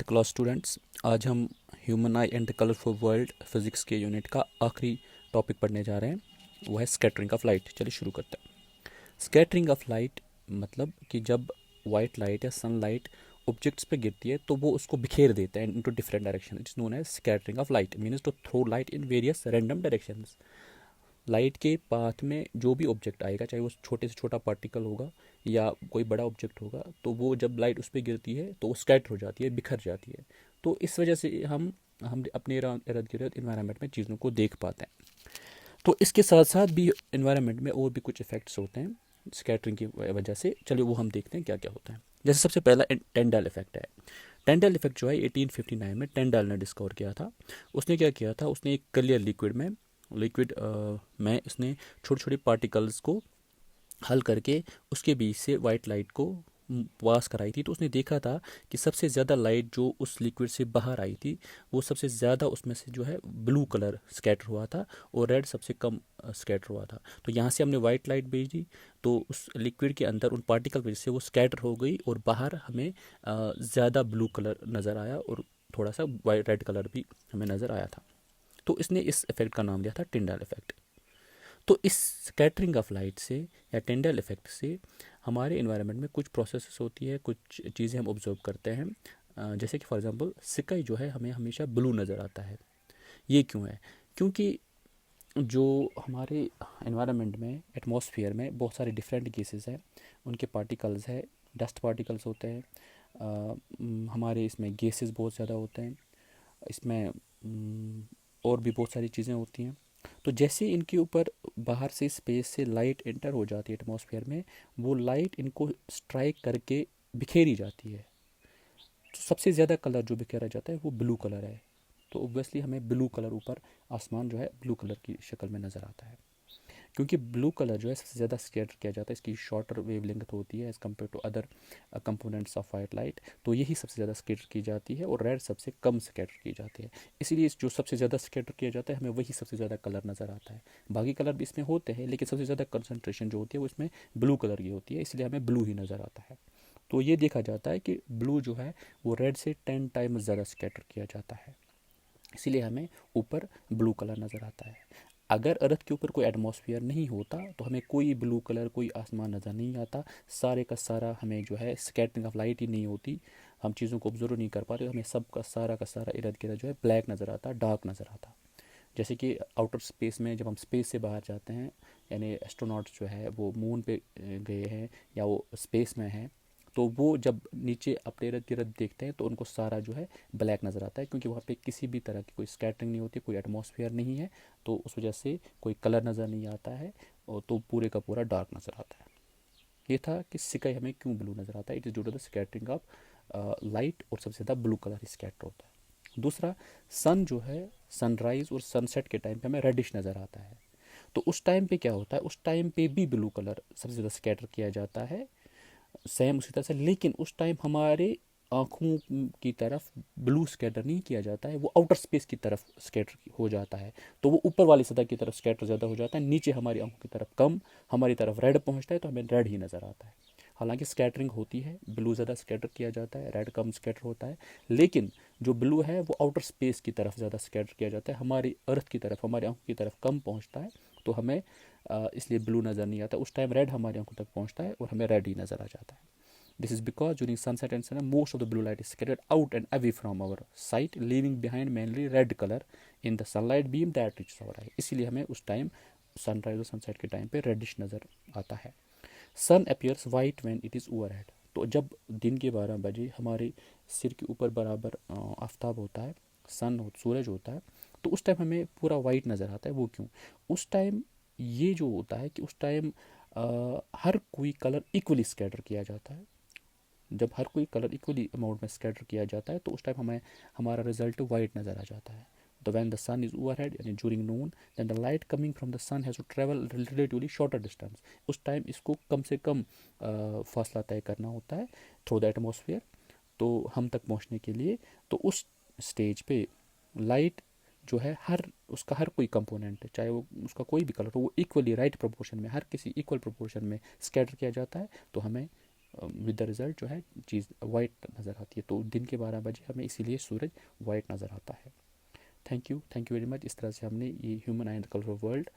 Class students, आज हम human I and the colourful world physics के यूनिट का आखिरी टॉपिक पढ़ने जा रहे हैं। वो है स्कैटरिंग ऑफ लाइट। चलिए शुरू करते हैं। स्कैटरिंग ऑफ लाइट मतलब कि जब वाइट लाइट या सनलाइट ऑब्जेक्ट्स पे गिरती है तो वो उसको बिखेर देता है into different direction. It's known as scattering of light, means to throw light in various random directions. Light के पाथ में जो भी ऑब्जेक्ट आएगा, चाहे वो छोटे से छोटा पार्टिकल होगा या कोई बड़ा ऑब्जेक्ट होगा, तो वो जब लाइट उस पर गिरती है तो वो स्कैटर हो जाती है, बिखर जाती है। तो इस वजह से हम अपने इर्द गिर्द इन्वायरमेंट में चीज़ों को देख पाते हैं। तो इसके साथ साथ भी इन्वायरमेंट में और भी कुछ इफेक्ट्स होते हैं स्कैटरिंग की वजह से। चलिए वो हम देखते हैं क्या क्या होता है। जैसे सबसे पहला टेंडल इफेक्ट है। टेंडल इफेक्ट जो है 1859 में टेंडल ने डिस्कवर किया था। उसने क्या किया था, उसने एक क्लियर लिक्विड में उसने छोटे छोटे पार्टिकल्स को हल करके उसके बीच से वाइट लाइट को पास कराई थी। तो उसने देखा था कि सबसे ज़्यादा लाइट जो उस लिक्विड से बाहर आई थी वो सबसे ज़्यादा उसमें से जो है ब्लू कलर स्कैटर हुआ था और रेड सबसे कम स्कैटर हुआ था। तो यहाँ से हमने वाइट लाइट भेजी तो उस लिक्विड के अंदर उन पार्टिकल वजह से वो स्कैटर हो गई और बाहर हमें ज़्यादा ब्लू कलर नज़र आया और थोड़ा सा वाइट रेड कलर भी हमें नज़र आया था। तो इसने इस इफेक्ट का नाम दिया था टिंडल इफेक्ट। तो इस स्कैटरिंग ऑफ लाइट से या टिंडल इफेक्ट से हमारे इन्वायरमेंट में कुछ प्रोसेस होती है, कुछ चीज़ें हम ऑब्जर्व करते हैं। जैसे कि फॉर एग्जांपल स्काई जो है हमें हमेशा ब्लू नज़र आता है। ये क्यों है? क्योंकि जो हमारे इन्वायरमेंट में एटमॉस्फेयर में बहुत सारे डिफरेंट गैसेस हैं, उनके पार्टिकल्स है, डस्ट पार्टिकल्स होते हैं। हमारे इसमें गैसेस बहुत ज़्यादा होते हैं, इसमें और भी बहुत सारी चीज़ें होती हैं। तो जैसे इनके ऊपर बाहर से स्पेस से लाइट एंटर हो जाती है एटमॉस्फेयर में, वो लाइट इनको स्ट्राइक करके बिखेरी जाती है। तो सबसे ज़्यादा कलर जो बिखेरा जाता है वो ब्लू कलर है। तो ऑब्वियसली हमें ब्लू कलर ऊपर आसमान जो है ब्लू कलर की शक्ल में नज़र आता है, क्योंकि ब्लू कलर जो है सबसे ज़्यादा स्कैटर किया जाता है। इसकी शॉर्टर वेवलेंथ होती है as compare to other components of white light. तो यही सबसे ज़्यादा स्कैटर की जाती है और रेड सबसे कम स्कैटर की जाती है। इसीलिए जो सबसे ज़्यादा स्कैटर किया जाता है हमें वही सबसे ज़्यादा कलर नज़र आता है। बाकी कलर भी इसमें होते हैं लेकिन सबसे ज़्यादा कंसनट्रेशन जो होती है वो इसमें ब्लू कलर की होती है, इसलिए हमें ब्लू ही नज़र आता है। तो ये देखा जाता है कि ब्लू जो है वो रेड से 10 टाइम्स ज़्यादा स्कैटर किया जाता है, इसीलिए हमें ऊपर ब्लू कलर नज़र आता है। अगर अर्थ के ऊपर कोई एटमॉस्फेयर नहीं होता तो हमें कोई ब्लू कलर, कोई आसमान नज़र नहीं आता। सारे का सारा हमें जो है स्कैटरिंग ऑफ लाइट ही नहीं होती, हम चीज़ों को ऑब्जर्व नहीं कर पाते, तो हमें सब का सारा इर्द गिर्द जो है ब्लैक नज़र आता, डार्क नज़र आता। जैसे कि आउटर स्पेस में जब हम स्पेस से बाहर जाते हैं, यानी एस्ट्रोनॉट्स जो है वो मून पे गए हैं या वो स्पेस में हैं, तो वो जब नीचे अपने इर्द गिर्द देखते हैं तो उनको सारा जो है ब्लैक नज़र आता है, क्योंकि वहाँ पे किसी भी तरह की कोई स्कैटरिंग नहीं होती, कोई एटमॉस्फेयर नहीं है, तो उस वजह से कोई कलर नज़र नहीं आता है और तो पूरे का पूरा डार्क नज़र आता है। ये था कि स्काई हमें क्यों ब्लू नज़र आता है। It is due to the scattering of light और सबसे ज़्यादा ब्लू कलर स्कैटर होता है। दूसरा, सन जो है सनराइज़ और सनसेट के टाइम पे हमें रेडिश नज़र आता है। तो उस टाइम पे क्या होता है, उस टाइम पे भी ब्लू कलर सबसे ज़्यादा स्कैटर किया जाता है, सेम उसी तरह से। लेकिन उस टाइम हमारे आँखों की तरफ ब्लू स्कैटर नहीं किया जाता है, वो आउटर स्पेस की तरफ स्कैटर हो जाता है। तो वो ऊपर वाली सतह की तरफ स्कैटर ज़्यादा हो जाता है, नीचे हमारी आँखों की तरफ कम, हमारी तरफ रेड पहुँचता है तो हमें रेड ही नज़र आता है। हालांकि स्कैटरिंग होती है, ब्लू ज़्यादा स्कैटर किया जाता है, रेड कम स्कैटर होता है, लेकिन जो ब्लू है वो आउटर स्पेस की तरफ ज़्यादा स्कैटर किया जाता है, हमारी अर्थ की तरफ, हमारी आंखों की तरफ कम पहुंचता है, तो हमें इसलिए ब्लू नज़र नहीं आता। उस टाइम रेड हमारी आंखों तक पहुंचता है और हमें रेड ही नज़र आ जाता है। This is because during sunset and sun most of the blue light is scattered out and away from our sight, leaving behind mainly red colour in the sunlight beam that reaches our eye. इसीलिए हमें उस time sunrise और sunset के time पे reddish नज़र आता है। Sun appears white when it is overhead. तो जब दिन के 12 बजे हमारे सिर के ऊपर बराबर आफताब होता है, सूरज होता है, तो उस टाइम हमें पूरा वाइट नज़र आता है। वो क्यों? उस टाइम ये जो होता है कि उस टाइम हर कोई कलर इक्वली स्कैटर किया जाता है। जब हर कोई कलर इक्वली अमाउंट में स्कैटर किया जाता है तो उस टाइम हमें हमारा रिजल्ट वाइट नज़र आ जाता है। तो when the sun is overhead यानी during noon, then the light coming from the sun has to travel relatively shorter distance। उस टाइम इसको कम से कम फासला तय करना होता है थ्रू द एटमॉस्फेयर, तो हम तक पहुंचने के लिए। तो उस स्टेज पे लाइट जो है हर कोई कंपोनेंट है, चाहे वो उसका कोई भी कलर हो, वो इक्वली राइट प्रोपोर्शन में, हर किसी इक्वल प्रोपोर्शन में स्कैटर किया जाता है, तो हमें विद द रिज़ल्ट जो है चीज़ वाइट नज़र आती है। तो दिन के 12 बजे हमें इसीलिए सूरज वाइट नज़र आता है। Thank you very much. इस तरह से हमने ये human I and the colourful world